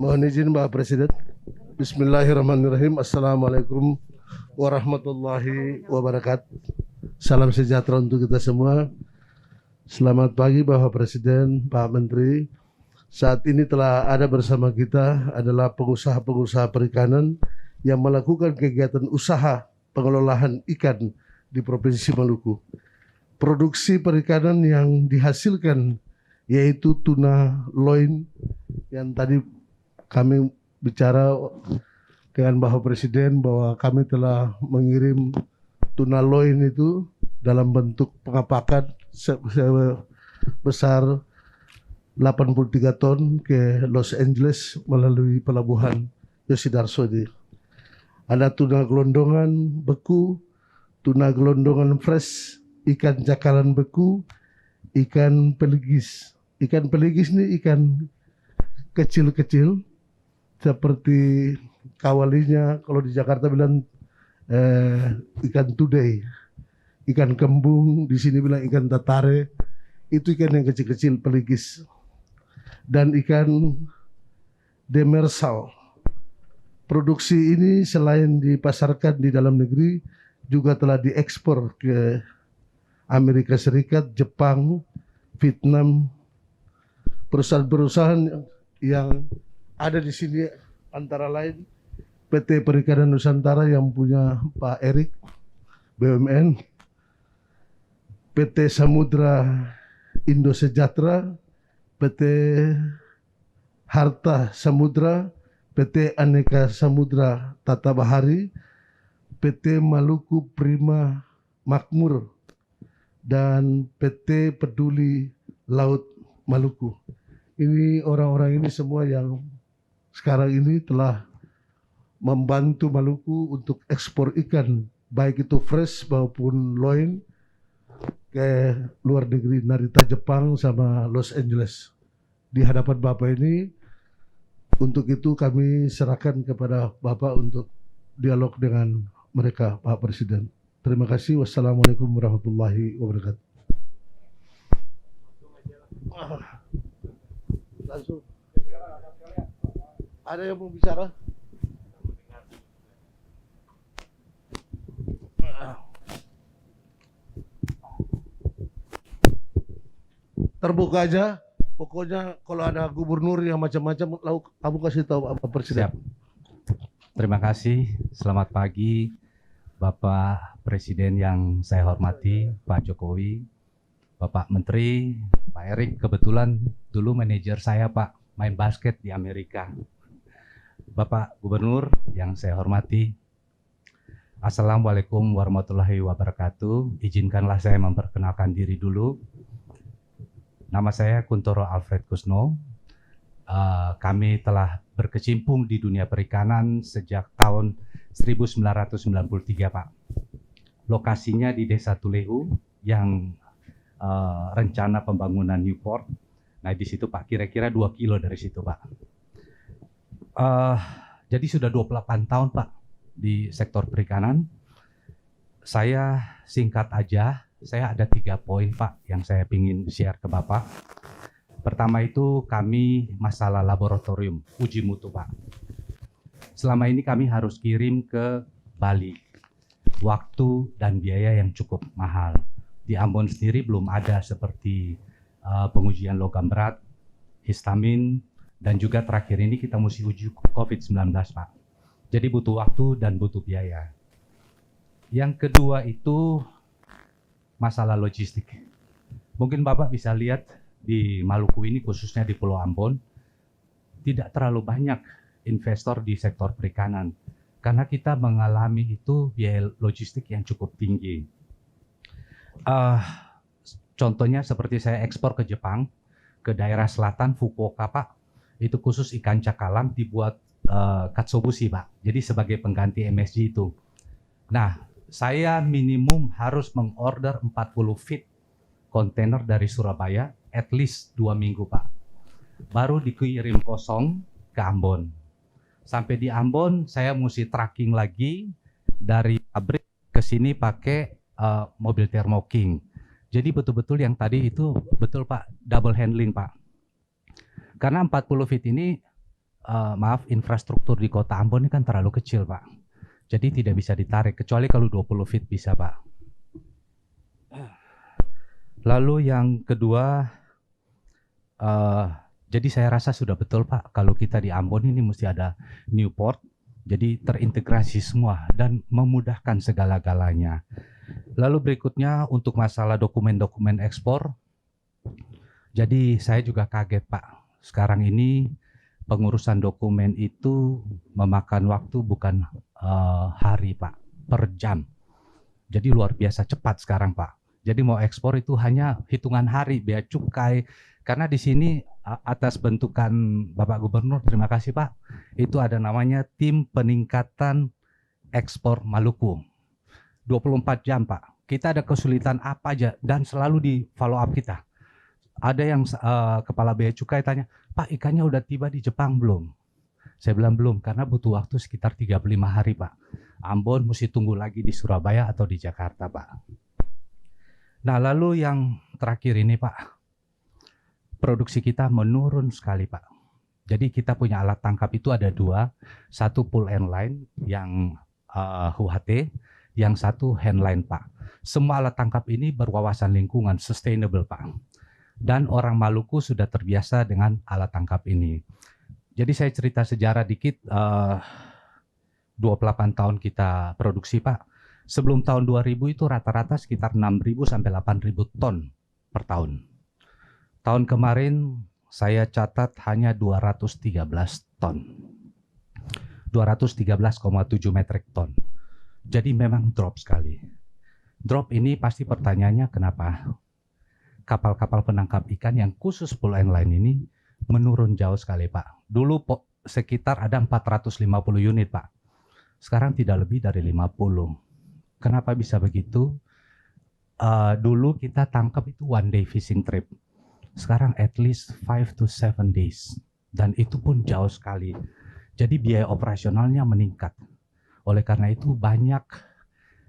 Mohon izin Bapak Presiden. Bismillahirrahmanirrahim. Assalamualaikum warahmatullahi wabarakatuh. Salam sejahtera untuk kita semua. Selamat pagi Bapak Presiden, Pak Menteri. Saat ini telah ada bersama kita adalah pengusaha-pengusaha perikanan yang melakukan kegiatan usaha pengelolaan ikan di Provinsi Maluku. Produksi perikanan yang dihasilkan yaitu tuna loin yang tadi kami bicara dengan Bapak Presiden bahwa kami telah mengirim tuna loin itu dalam bentuk pengapakan sebesar 83 ton ke Los Angeles melalui pelabuhan Yosidarso. Ada tuna gelondongan beku, tuna gelondongan fresh, ikan cakalang beku, ikan peligis. Ikan peligis ini ikan kecil-kecil seperti kawalinya, kalau di Jakarta bilang ikan tudai, ikan kembung, di sini bilang ikan tatare, itu ikan yang kecil-kecil peligis. Dan ikan demersal. Produksi ini selain dipasarkan di dalam negeri, juga telah diekspor ke Amerika Serikat, Jepang, Vietnam. Perusahaan-perusahaan yang ada di sini antara lain PT Perikanan Nusantara yang punya Pak Erik, BUMN, PT Samudra Indo Sejahtera, PT Harta Samudra, PT Aneka Samudra Tata Bahari, PT Maluku Prima Makmur, dan PT Peduli Laut Maluku. Ini orang-orang ini semua yang sekarang ini telah membantu Maluku untuk ekspor ikan, baik itu fresh maupun loin, ke luar negeri, Narita Jepang sama Los Angeles. Di hadapan Bapak ini, untuk itu kami serahkan kepada Bapak untuk dialog dengan mereka, Pak Presiden. Terima kasih. Wassalamualaikum warahmatullahi wabarakatuh. Langsung. Ada yang mau bicara? Terbuka aja. Pokoknya kalau ada gubernur yang macam-macam, kamu kasih tahu Pak Presiden. Siap. Terima kasih. Selamat pagi Bapak Presiden yang saya hormati, Pak Jokowi, Bapak Menteri, Pak Erik. Kebetulan dulu manajer saya Pak main basket di Amerika. Bapak Gubernur yang saya hormati, Assalamualaikum warahmatullahi wabarakatuh. Izinkanlah saya memperkenalkan diri dulu. Nama saya Kuntoro Alfred Kusno. Kami telah berkecimpung di dunia perikanan sejak tahun 1993, Pak. Lokasinya di Desa Tulehu yang rencana pembangunan Newport. Nah, di situ Pak, kira-kira 2 kilo dari situ, Pak. Jadi sudah 28 tahun, Pak, di sektor perikanan. Saya singkat aja, saya ada 3 poin Pak yang saya ingin share ke Bapak. Pertama itu kami masalah laboratorium, uji mutu Pak. Selama ini kami harus kirim ke Bali, waktu dan biaya yang cukup mahal. Di Ambon sendiri belum ada seperti pengujian logam berat, histamin, dan juga terakhir ini kita mesti uji COVID-19 Pak. Jadi butuh waktu dan butuh biaya. Yang kedua itu masalah logistik. Mungkin Bapak bisa lihat di Maluku ini, khususnya di Pulau Ambon, tidak terlalu banyak investor di sektor perikanan karena kita mengalami itu biaya logistik yang cukup tinggi. Contohnya seperti saya ekspor ke Jepang, ke daerah selatan Fukuoka Pak, itu khusus ikan cakalang dibuat katsuobushi Pak, jadi sebagai pengganti MSG itu. Nah, saya minimum harus mengorder 40 feet kontainer dari Surabaya, at least 2 minggu Pak. Baru dikirim kosong ke Ambon. Sampai di Ambon, saya mesti tracking lagi dari pabrik ke sini pakai mobil thermo-king. Jadi betul-betul yang tadi itu betul Pak, double handling Pak. Karena 40 feet ini maaf, infrastruktur di kota Ambon ini kan terlalu kecil, Pak. Jadi tidak bisa ditarik, kecuali kalau 20 feet bisa, Pak. Lalu yang kedua, jadi saya rasa sudah betul, Pak, kalau kita di Ambon ini mesti ada Newport, jadi terintegrasi semua dan memudahkan segala-galanya. Lalu berikutnya untuk masalah dokumen-dokumen ekspor, jadi saya juga kaget, Pak. Sekarang ini pengurusan dokumen itu memakan waktu bukan hari, Pak, per jam. Jadi luar biasa cepat sekarang, Pak. Jadi mau ekspor itu hanya hitungan hari, bea cukai. Karena di sini atas bentukan Bapak Gubernur, terima kasih, Pak. Itu ada namanya Tim Peningkatan Ekspor Maluku. 24 jam, Pak. Kita ada kesulitan apa aja dan selalu di follow up kita. Ada yang kepala bea cukai tanya, Pak, ikannya udah tiba di Jepang belum? Saya bilang belum, karena butuh waktu sekitar 35 hari, Pak. Ambon mesti tunggu lagi di Surabaya atau di Jakarta, Pak. Nah, lalu yang terakhir ini, Pak, produksi kita menurun sekali, Pak. Jadi kita punya alat tangkap itu ada dua, satu pull and line yang HUHT, yang satu handline, Pak. Semua alat tangkap ini berwawasan lingkungan, sustainable, Pak. Dan orang Maluku sudah terbiasa dengan alat tangkap ini. Jadi saya cerita sejarah dikit, 28 tahun kita produksi, Pak. Sebelum tahun 2000 itu rata-rata sekitar 6.000 sampai 8.000 ton per tahun. Tahun kemarin saya catat hanya 213 ton. 213,7 metric ton. Jadi memang drop sekali. Drop ini pasti pertanyaannya kenapa? Kapal-kapal penangkap ikan yang khusus pull and line ini menurun jauh sekali, Pak. Dulu sekitar ada 450 unit, Pak. Sekarang tidak lebih dari 50. Kenapa bisa begitu? Dulu kita tangkap itu one day fishing trip. Sekarang at least 5 to 7 days. Dan itu pun jauh sekali. Jadi biaya operasionalnya meningkat. Oleh karena itu banyak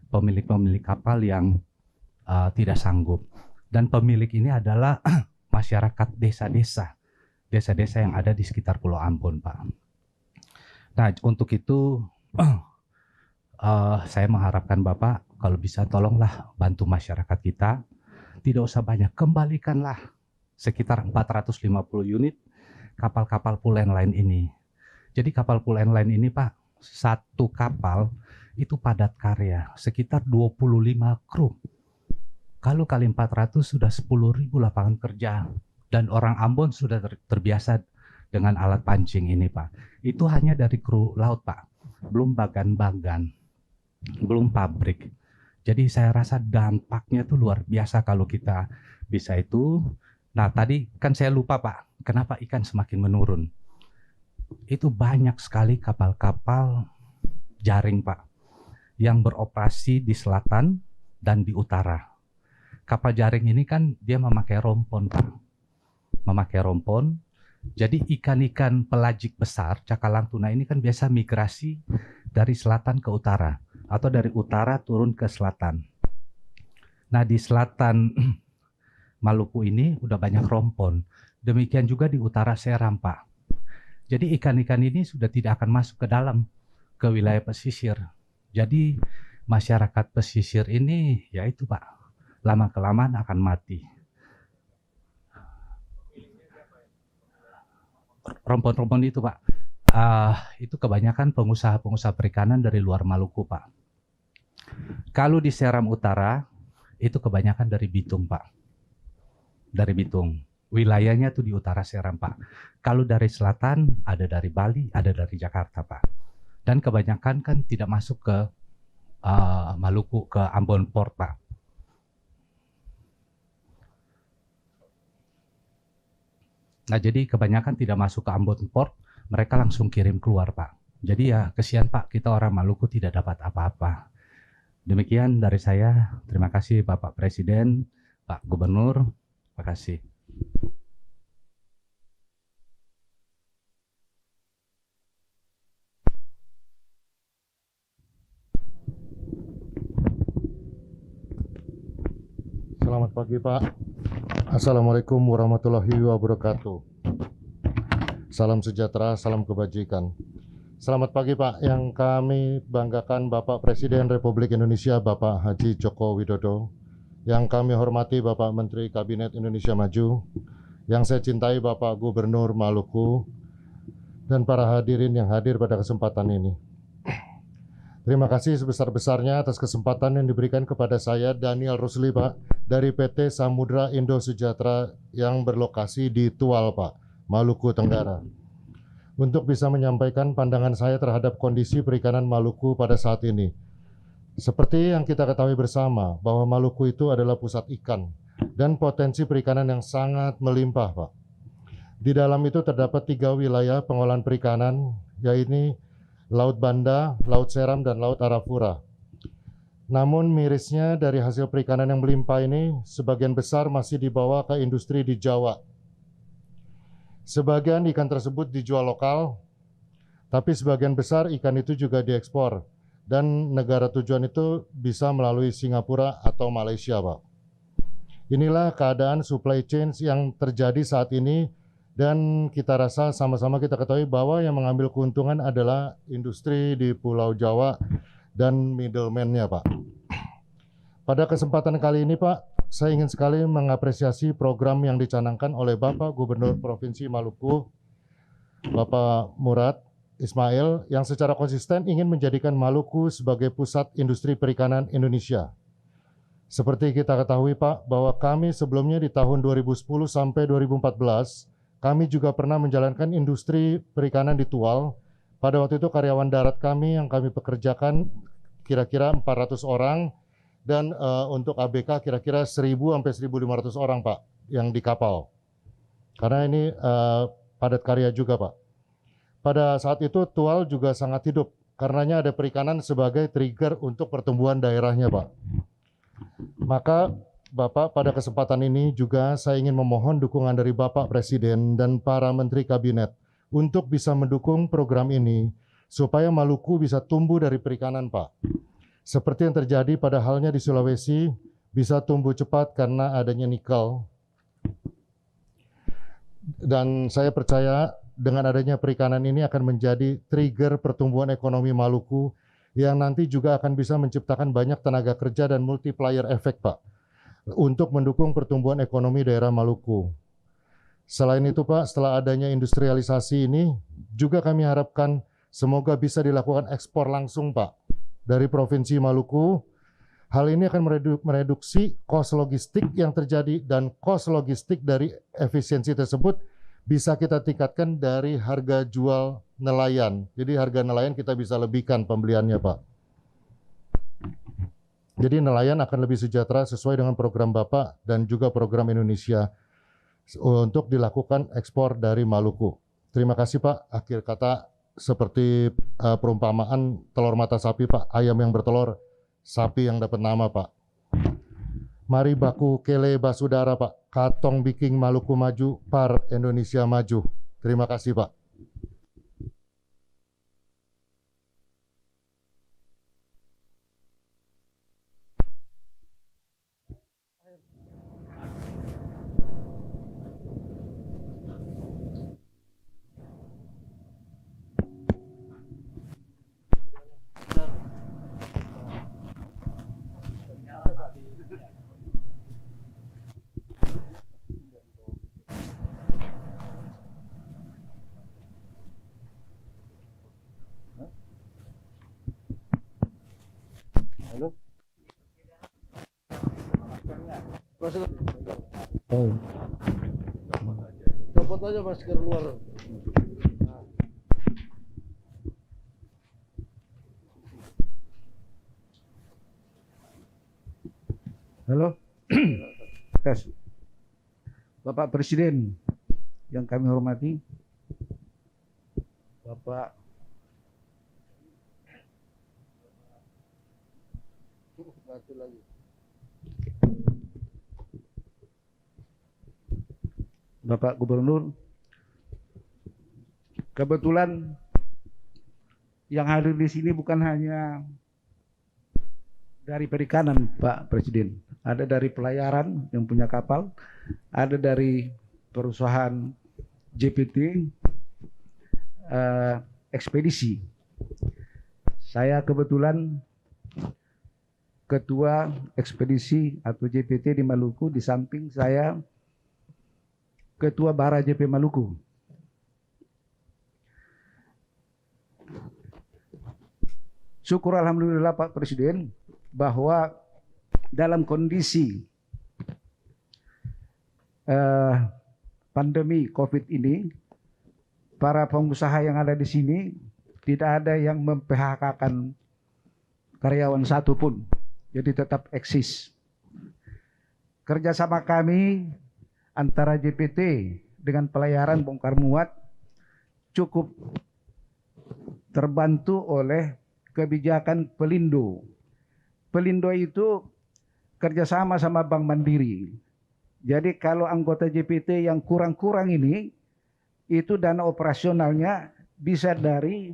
pemilik-pemilik kapal yang tidak sanggup. Dan pemilik ini adalah masyarakat desa-desa. Desa-desa yang ada di sekitar Pulau Ambon, Pak. Nah, untuk itu saya mengharapkan Bapak kalau bisa tolonglah bantu masyarakat kita. Tidak usah banyak, kembalikanlah sekitar 450 unit kapal-kapal pull and line ini. Jadi kapal pull and line ini, Pak, satu kapal itu padat karya, sekitar 25 kru. Kalau kali 400 sudah 10.000 lapangan kerja. Dan orang Ambon sudah terbiasa dengan alat pancing ini, Pak. Itu hanya dari kru laut, Pak. Belum bagan-bagan, belum pabrik. Jadi saya rasa dampaknya itu luar biasa kalau kita bisa itu. Nah, tadi kan saya lupa, Pak, kenapa ikan semakin menurun. Itu banyak sekali kapal-kapal jaring, Pak, yang beroperasi di selatan dan di utara. Kapal jaring ini kan dia memakai rompon, Pak. Memakai rompon. Jadi ikan-ikan pelagik besar, cakalang tuna ini kan biasa migrasi dari selatan ke utara atau dari utara turun ke selatan. Nah, di selatan Maluku ini udah banyak rompon. Demikian juga di utara Seram, Pak. Jadi ikan-ikan ini sudah tidak akan masuk ke dalam ke wilayah pesisir. Jadi masyarakat pesisir ini yaitu, Pak, lama-kelamaan akan mati. Rompon-rompon itu, Pak, itu kebanyakan pengusaha-pengusaha perikanan dari luar Maluku, Pak. Kalau di Seram Utara, itu kebanyakan dari Bitung, Pak. Dari Bitung. Wilayahnya tuh di utara Seram, Pak. Kalau dari selatan, ada dari Bali, ada dari Jakarta, Pak. Dan kebanyakan kan tidak masuk ke Maluku, ke Ambon Port, Pak. Nah, jadi kebanyakan tidak masuk ke Ambon Port, mereka langsung kirim keluar, Pak. Jadi ya kesian, Pak, kita orang Maluku tidak dapat apa-apa. Demikian dari saya. Terima kasih Bapak Presiden, Pak Gubernur. Terima kasih. Selamat pagi, Pak. Assalamualaikum warahmatullahi wabarakatuh. Salam sejahtera, salam kebajikan. Selamat pagi Pak, yang kami banggakan Bapak Presiden Republik Indonesia Bapak Haji Joko Widodo, yang kami hormati Bapak Menteri Kabinet Indonesia Maju, yang saya cintai Bapak Gubernur Maluku, dan para hadirin yang hadir pada kesempatan ini. Terima kasih sebesar-besarnya atas kesempatan yang diberikan kepada saya, Daniel Rusli, Pak, dari PT Samudra Indo Sejahtera yang berlokasi di Tual, Pak, Maluku Tenggara, untuk bisa menyampaikan pandangan saya terhadap kondisi perikanan Maluku pada saat ini. Seperti yang kita ketahui bersama, bahwa Maluku itu adalah pusat ikan dan potensi perikanan yang sangat melimpah, Pak. Di dalam itu terdapat 3 wilayah pengolahan perikanan, yaitu Laut Banda, Laut Seram, dan Laut Arafura. Namun mirisnya dari hasil perikanan yang melimpah ini, sebagian besar masih dibawa ke industri di Jawa. Sebagian ikan tersebut dijual lokal, tapi sebagian besar ikan itu juga diekspor. Dan negara tujuan itu bisa melalui Singapura atau Malaysia, Pak. Inilah keadaan supply chain yang terjadi saat ini. Dan kita rasa sama-sama kita ketahui bahwa yang mengambil keuntungan adalah industri di Pulau Jawa dan middleman-nya, Pak. Pada kesempatan kali ini, Pak, saya ingin sekali mengapresiasi program yang dicanangkan oleh Bapak Gubernur Provinsi Maluku, Bapak Murad Ismail, yang secara konsisten ingin menjadikan Maluku sebagai pusat industri perikanan Indonesia. Seperti kita ketahui, Pak, bahwa kami sebelumnya di tahun 2010 sampai 2014, kami juga pernah menjalankan industri perikanan di Tual. Pada waktu itu karyawan darat kami yang kami pekerjakan kira-kira 400 orang, dan untuk ABK kira-kira 1.000 sampai 1.500 orang, Pak, yang di kapal. Karena ini padat karya juga, Pak. Pada saat itu Tual juga sangat hidup, karenanya ada perikanan sebagai trigger untuk pertumbuhan daerahnya, Pak. Maka Bapak, pada kesempatan ini juga saya ingin memohon dukungan dari Bapak Presiden dan para Menteri Kabinet untuk bisa mendukung program ini supaya Maluku bisa tumbuh dari perikanan, Pak. Seperti yang terjadi pada halnya di Sulawesi, bisa tumbuh cepat karena adanya nikel. Dan saya percaya dengan adanya perikanan ini akan menjadi trigger pertumbuhan ekonomi Maluku yang nanti juga akan bisa menciptakan banyak tenaga kerja dan multiplier efek, Pak, untuk mendukung pertumbuhan ekonomi daerah Maluku. Selain itu, Pak, setelah adanya industrialisasi ini, juga kami harapkan semoga bisa dilakukan ekspor langsung, Pak, dari Provinsi Maluku. Hal ini akan mereduksi kos logistik yang terjadi, dan kos logistik dari efisiensi tersebut bisa kita tingkatkan dari harga jual nelayan. Jadi harga nelayan kita bisa lebihkan pembeliannya, Pak. Jadi nelayan akan lebih sejahtera sesuai dengan program Bapak dan juga program Indonesia untuk dilakukan ekspor dari Maluku. Terima kasih, Pak. Akhir kata seperti perumpamaan telur mata sapi, Pak. Ayam yang bertelur, sapi yang dapat nama, Pak. Mari baku kele basudara, Pak. Katong biking Maluku maju, par Indonesia maju. Terima kasih, Pak. Halo? Oh. Copot aja masker luar. Halo, tes. Bapak Presiden yang kami hormati, Bapak Bapak Gubernur, kebetulan yang hadir di sini bukan hanya dari perikanan, Pak Presiden. Ada dari pelayaran yang punya kapal, ada dari perusahaan JPT, ekspedisi. Saya kebetulan ketua ekspedisi atau JPT di Maluku, di samping saya ketua Bara JP Maluku. Syukur alhamdulillah Pak Presiden bahwa dalam kondisi pandemi COVID ini, para pengusaha yang ada di sini tidak ada yang mem-PHK-kan karyawan satupun, jadi tetap eksis. Kerjasama kami antara JPT dengan pelayaran bongkar muat cukup terbantu oleh kebijakan Pelindo. Pelindo itu kerjasama sama Bank Mandiri. Jadi kalau anggota JPT yang kurang-kurang ini, itu dana operasionalnya bisa dari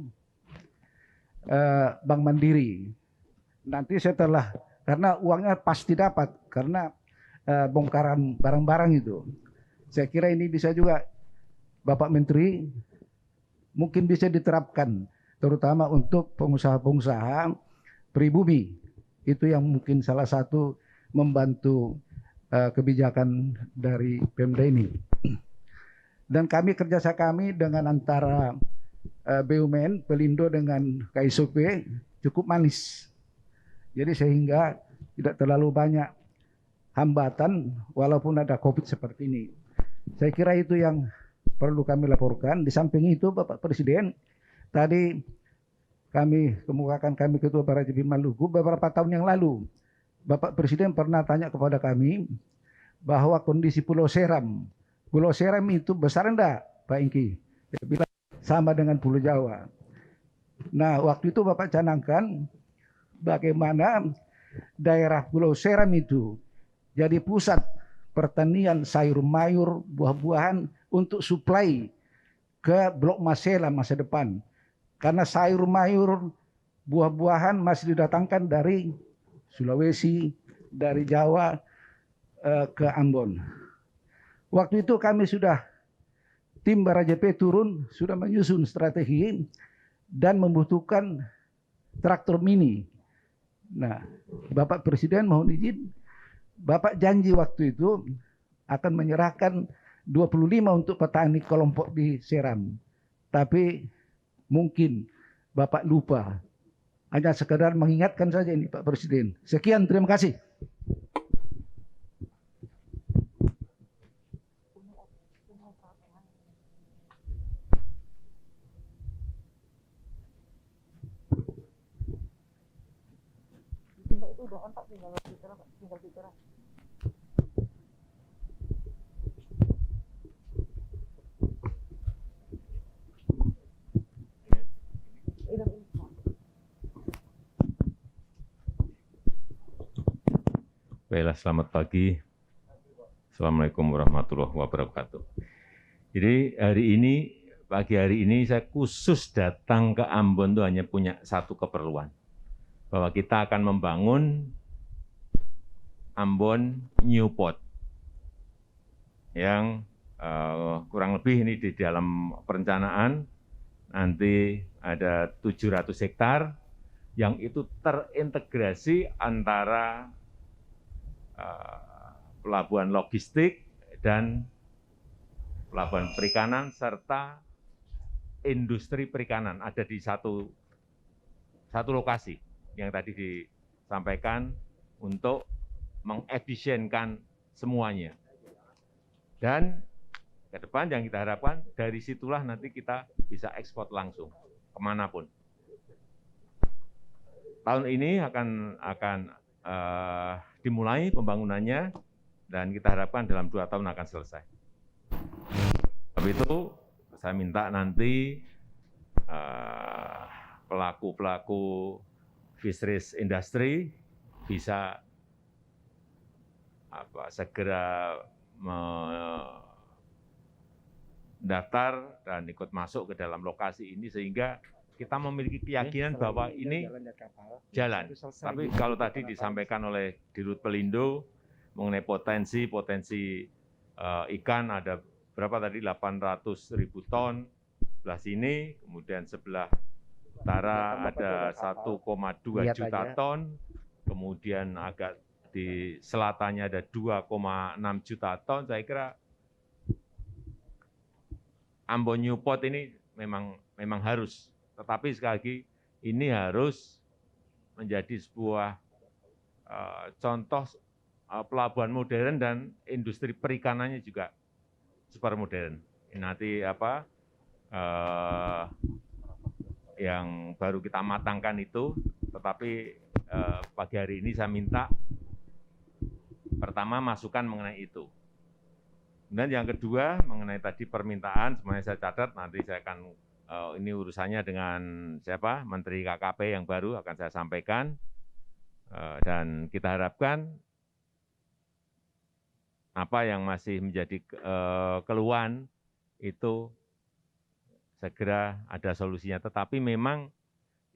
Bank Mandiri. Nanti setelah, karena uangnya pasti dapat, karena bongkaran barang-barang itu. Saya kira ini bisa juga Bapak Menteri mungkin bisa diterapkan, terutama untuk pengusaha-pengusaha pribumi. Itu yang mungkin salah satu membantu kebijakan dari Pemda ini. Dan kerjasama kami dengan antara BUMN, Pelindo dengan KSOP cukup manis. Jadi sehingga tidak terlalu banyak hambatan walaupun ada COVID seperti ini. Saya kira itu yang perlu kami laporkan. Di samping itu Bapak Presiden, tadi kami kemukakan, kami Ketua Bara JP Maluku beberapa tahun yang lalu, Bapak Presiden pernah tanya kepada kami bahwa kondisi Pulau Seram itu besar enggak Pak Ingki? Dia bilang sama dengan Pulau Jawa. Nah waktu itu Bapak canangkan bagaimana daerah Pulau Seram itu jadi pusat pertanian sayur mayur, buah-buahan untuk suplai ke Blok Masela masa depan. Karena sayur mayur, buah-buahan masih didatangkan dari Sulawesi, dari Jawa ke Ambon. Waktu itu kami sudah, tim Bara JP turun, sudah menyusun strategi dan membutuhkan traktor mini. Nah, Bapak Presiden mohon izin, Bapak janji waktu itu akan menyerahkan 25 untuk petani kelompok di Seram. Tapi mungkin Bapak lupa. Hanya sekedar mengingatkan saja ini Pak Presiden. Sekian, terima kasih. Baiklah, selamat pagi. Assalamualaikum warahmatullahi wabarakatuh. Jadi pagi hari ini saya khusus datang ke Ambon itu hanya punya satu keperluan. Bahwa kita akan membangun Ambon Newport yang kurang lebih ini di dalam perencanaan nanti ada 700 hektar yang itu terintegrasi antara pelabuhan logistik dan pelabuhan perikanan serta industri perikanan ada di satu lokasi yang tadi disampaikan untuk mengefisienkan semuanya. Dan ke depan yang kita harapkan dari situlah nanti kita bisa ekspor langsung kemanapun. Tahun ini akan dimulai pembangunannya dan kita harapkan dalam 2 tahun akan selesai. Sebab itu saya minta nanti pelaku-pelaku fisheries industry bisa segera mendaftar dan ikut masuk ke dalam lokasi ini sehingga kita memiliki keyakinan bahwa ini jalan. Tapi kalau tadi disampaikan oleh Dirut Pelindo mengenai potensi ikan ada berapa tadi 800.000 ton sebelah sini, kemudian sebelah utara ada 1,2 Lihat juta aja. ton, kemudian agak di selatannya ada 2,6 juta ton. Saya kira Ambon Newport ini memang harus, tetapi sekali lagi ini harus menjadi sebuah contoh pelabuhan modern dan industri perikanannya juga super modern. Ini nanti yang baru kita matangkan itu, tetapi pagi hari ini saya minta pertama masukan mengenai itu. Kemudian yang kedua mengenai tadi permintaan, semuanya saya catat, nanti saya akan ini urusannya dengan siapa, Menteri KKP yang baru akan saya sampaikan, dan kita harapkan apa yang masih menjadi keluhan itu segera ada solusinya. Tetapi memang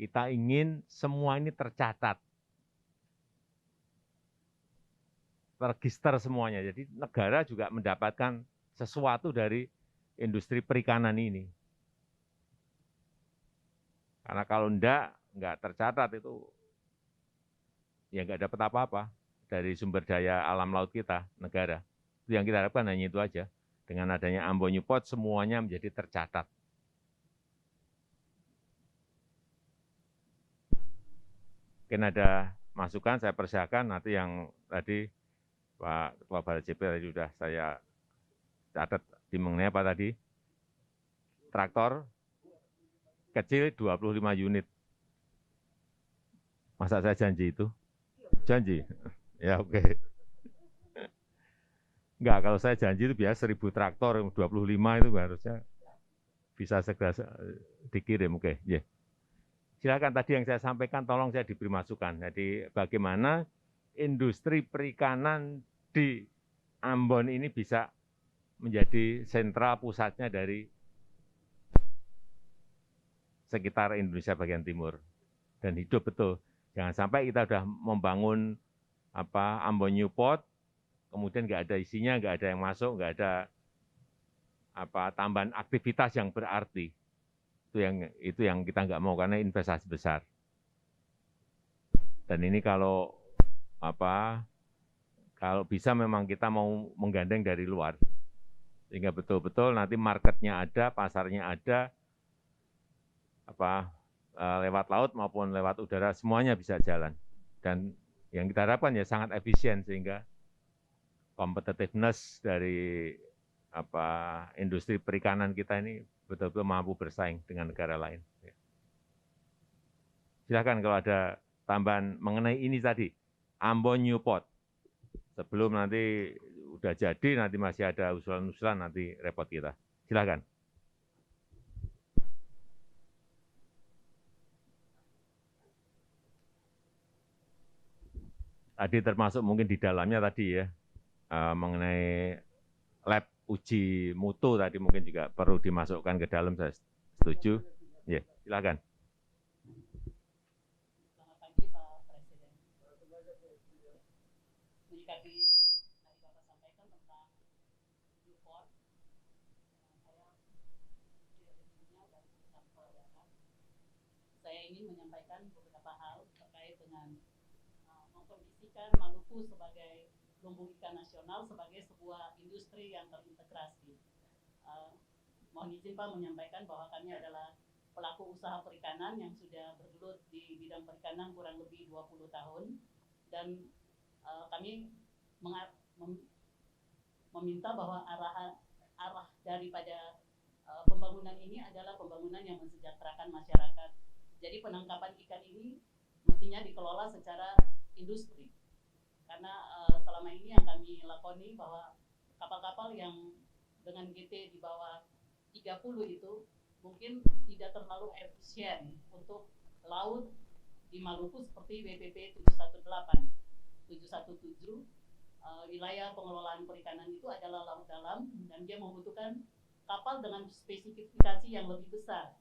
kita ingin semua ini tercatat, terregister semuanya. Jadi negara juga mendapatkan sesuatu dari industri perikanan ini. Karena kalau enggak tercatat itu ya enggak dapat apa-apa dari sumber daya alam laut kita, negara. Itu yang kita harapkan hanya itu aja. Dengan adanya Ambon Newport semuanya menjadi tercatat. Mungkin ada masukan, saya persilakan nanti yang tadi Pak Ketua Barat JP tadi sudah saya catat di mengenai apa tadi? Traktor kecil 25 unit. Masa saya janji itu? Janji? Ya oke. Enggak, kalau saya janji itu biasa 1.000 traktor, 25 itu harusnya bisa segera dikirim. Oke, yeah. Silakan tadi yang saya sampaikan, tolong saya diberi masukan. Jadi bagaimana industri perikanan di Ambon ini bisa menjadi sentral pusatnya dari sekitar Indonesia bagian timur dan hidup betul. Jangan sampai kita sudah membangun Ambon Newport, kemudian nggak ada isinya, nggak ada yang masuk, nggak ada tambahan aktivitas yang berarti. Itu yang kita nggak mau karena investasi besar. Dan ini kalau bisa memang kita mau menggandeng dari luar, sehingga betul-betul nanti marketnya ada, pasarnya ada, lewat laut maupun lewat udara semuanya bisa jalan. Dan yang kita harapkan ya sangat efisien sehingga competitiveness dari industri perikanan kita ini betul-betul mampu bersaing dengan negara lain. Silakan kalau ada tambahan mengenai ini tadi, Ambon Newport. Sebelum nanti udah jadi, nanti masih ada usulan-usulan, nanti repot kita. Silakan. Tadi termasuk mungkin di dalamnya tadi ya, mengenai lab uji mutu tadi mungkin juga perlu dimasukkan ke dalam, saya setuju. Ya, silakan. Selamat pagi Pak Presiden. Menyikapi tadi Bapak sampaikan tentang Newport, saya dan keluarga, saya ingin menyampaikan beberapa hal terkait dengan mengkondisikan Maluku sebagai lumbung ikan nasional sebagai sebuah industri yang terintegrasi. Mohon izin Pak menyampaikan bahwa kami adalah pelaku usaha perikanan yang sudah bergelut di bidang perikanan kurang lebih 20 tahun dan kami meminta bahwa arah daripada pembangunan ini adalah pembangunan yang mensejahterakan masyarakat. Jadi penangkapan ikan ini mestinya dikelola secara industri. Karena selama ini yang kami lakoni bahwa kapal-kapal yang dengan GT di bawah 30 itu mungkin tidak terlalu efisien untuk laut di Maluku seperti WPP 717. Wilayah pengelolaan perikanan itu adalah laut dalam dan dia membutuhkan kapal dengan spesifikasi yang lebih besar.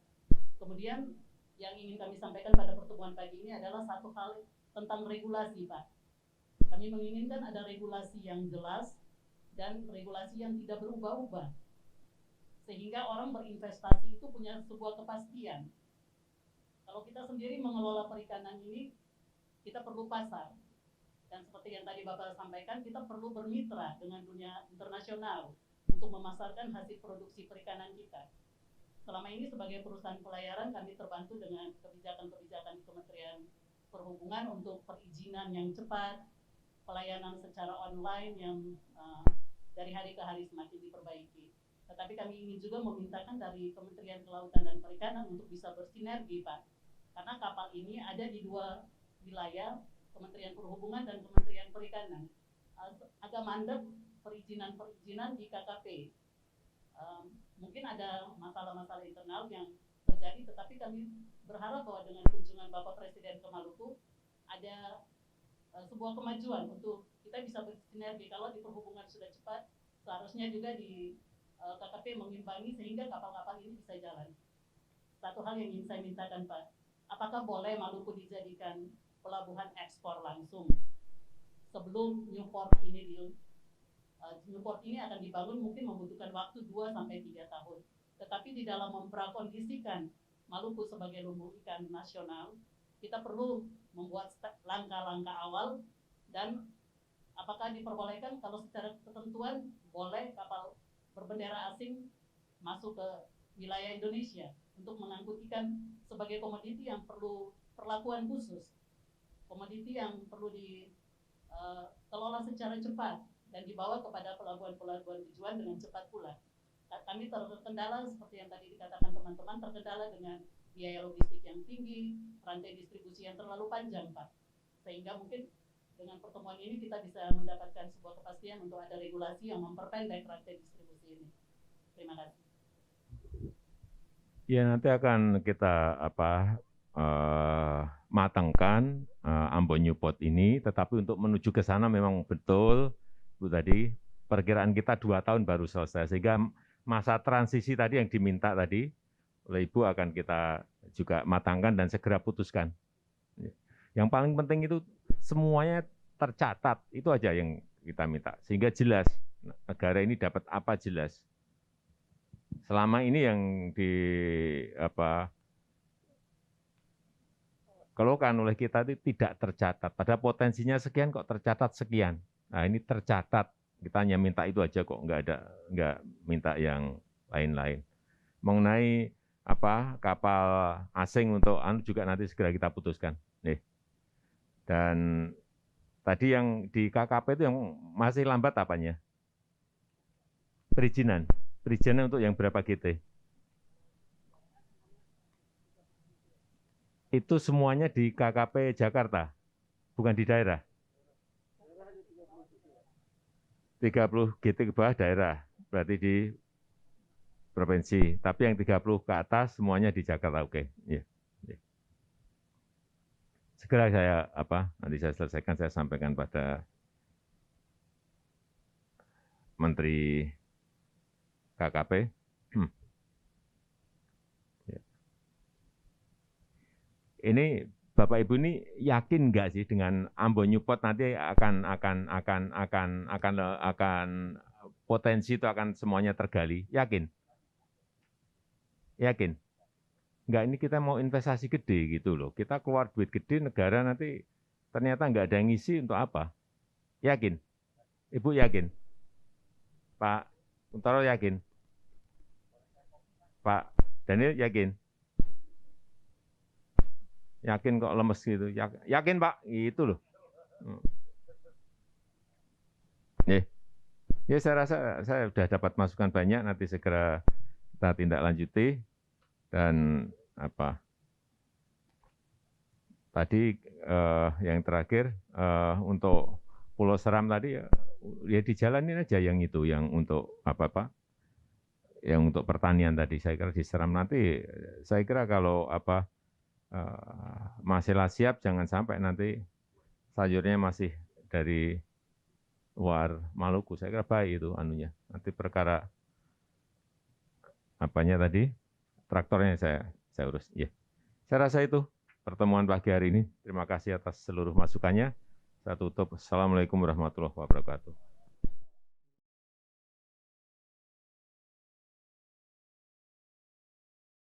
Kemudian yang ingin kami sampaikan pada pertemuan pagi ini adalah satu hal tentang regulasi, Pak. Kami menginginkan ada regulasi yang jelas dan regulasi yang tidak berubah-ubah. sehingga orang berinvestasi itu punya sebuah kepastian. Kalau kita sendiri mengelola perikanan ini, kita perlu pasar. Dan seperti yang tadi Bapak sampaikan, kita perlu bermitra dengan dunia internasional untuk memasarkan hasil produksi perikanan kita. Selama ini sebagai perusahaan pelayaran kami terbantu dengan kebijakan-kebijakan Kementerian Perhubungan untuk perizinan yang cepat, pelayanan secara online yang dari hari ke hari semakin diperbaiki. Tetapi kami ingin juga memintakan dari Kementerian Kelautan dan Perikanan untuk bisa bersinergi, Pak. Karena kapal ini ada di dua wilayah, Kementerian Perhubungan dan Kementerian Perikanan. Agak mandek perizinan di KKP. Mungkin ada masalah-masalah internal yang terjadi, tetapi kami berharap bahwa dengan kunjungan Bapak Presiden ke Maluku ada sebuah kemajuan untuk kita bisa bersinergi. Kalau di perhubungan sudah cepat, seharusnya juga di KKP mengimbangi sehingga kapal-kapal ini bisa jalan. Satu hal yang ingin saya mintakan, Pak, apakah boleh Maluku dijadikan pelabuhan ekspor langsung sebelum Newport ini Newport ini akan dibangun mungkin membutuhkan waktu 2-3 tahun. Tetapi di dalam memprakondisikan Maluku sebagai lumbung ikan nasional, kita perlu membuat langkah-langkah awal dan apakah diperbolehkan kalau secara ketentuan boleh kapal berbendera asing masuk ke wilayah Indonesia untuk mengangkut ikan sebagai komoditi yang perlu perlakuan khusus, komoditi yang perlu dikelola secara cepat dan dibawa kepada pelabuhan-pelabuhan tujuan dengan cepat pula. Kami terkendala seperti yang tadi dikatakan teman-teman, terkendala dengan biaya logistik yang tinggi, rantai distribusi yang terlalu panjang, Pak. Sehingga mungkin dengan pertemuan ini kita bisa mendapatkan sebuah kepastian untuk ada regulasi yang memperpendek rantai distribusi ini. Terima kasih. Ya, nanti akan kita matangkan Ambon Newport ini, tetapi untuk menuju ke sana memang betul Bu tadi perkiraan kita 2 tahun baru selesai, sehingga masa transisi tadi yang diminta tadi oleh Ibu akan kita juga matangkan dan segera putuskan. Yang paling penting itu semuanya tercatat, itu aja yang kita minta, sehingga jelas negara ini dapat apa jelas. Selama ini yang dikeluhkan oleh kita itu tidak tercatat, pada potensinya sekian kok tercatat sekian. Nah ini tercatat, kita hanya minta itu aja kok, nggak minta yang lain-lain. Mengenai kapal asing untuk juga nanti segera kita putuskan. Nih. Dan tadi yang di KKP itu yang masih lambat apanya? Perizinan untuk yang berapa GT? Itu semuanya di KKP Jakarta, bukan di daerah. 30 GT ke bawah daerah, berarti di provinsi. Tapi yang 30 ke atas semuanya di Jakarta, oke. Ya. Ya. Segera saya nanti saya selesaikan, saya sampaikan pada Menteri KKP. Ya. Ini Bapak Ibu ini yakin nggak sih dengan Ambon Newport nanti akan potensi itu akan semuanya tergali? Yakin? Yakin? Enggak, ini kita mau investasi gede gitu loh. Kita keluar duit gede, negara nanti ternyata nggak ada yang ngisi untuk apa? Yakin? Ibu yakin? Pak Untaro yakin? Pak Daniel yakin? Yakin kok lemes gitu? Yakin Pak? Itu loh. Ya, saya rasa saya sudah dapat masukan banyak, nanti segera kita tindak lanjuti. Dan tadi yang terakhir untuk Pulau Seram tadi ya dijalanin aja yang itu, yang untuk yang untuk pertanian tadi. Saya kira di Seram nanti, saya kira kalau masihlah siap, jangan sampai nanti sayurnya masih dari luar Maluku. Saya kira baik itu anunya. Nanti perkara tadi, traktornya saya urus. Ya. Saya rasa itu pertemuan pagi hari ini. Terima kasih atas seluruh masukannya. Saya tutup. Assalamualaikum warahmatullahi wabarakatuh.